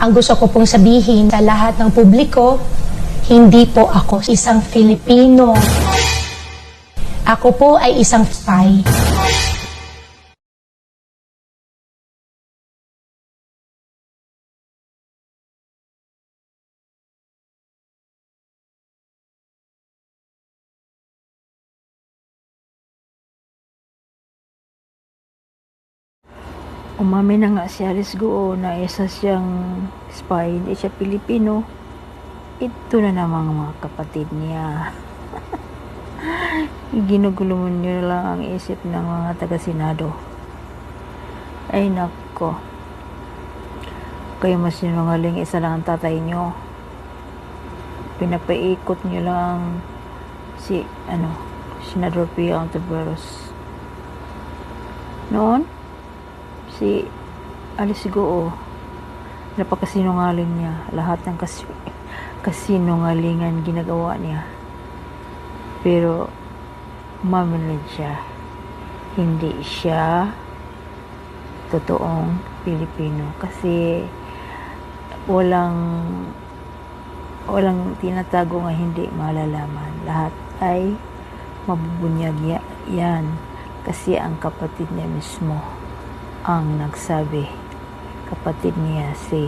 Ang gusto ko pong sabihin sa lahat ng publiko, hindi po ako isang Filipino. Ako po ay isang spy. Umamin na nga si Alice Guo na isa siyang spy, hindi siya Pilipino. Ito na namang mga kapatid niya. Ginugulo niyo lang ang isip ng mga taga-senado. Ay nako. Kayo mas sinungaling, isa lang ang tatay niyo. Pinapaikot niyo lang si Senador Pia Ontiveros. Noon, si Alice Guo, napakasinungaling niya. Lahat ng kasinungalingan ginagawa niya. Pero maminad siya. Hindi siya totoong Pilipino. Kasi walang tinatago nga hindi malalaman. Lahat ay mabubunyag yan. Kasi ang kapatid niya mismo ang nagsabi, kapatid niya si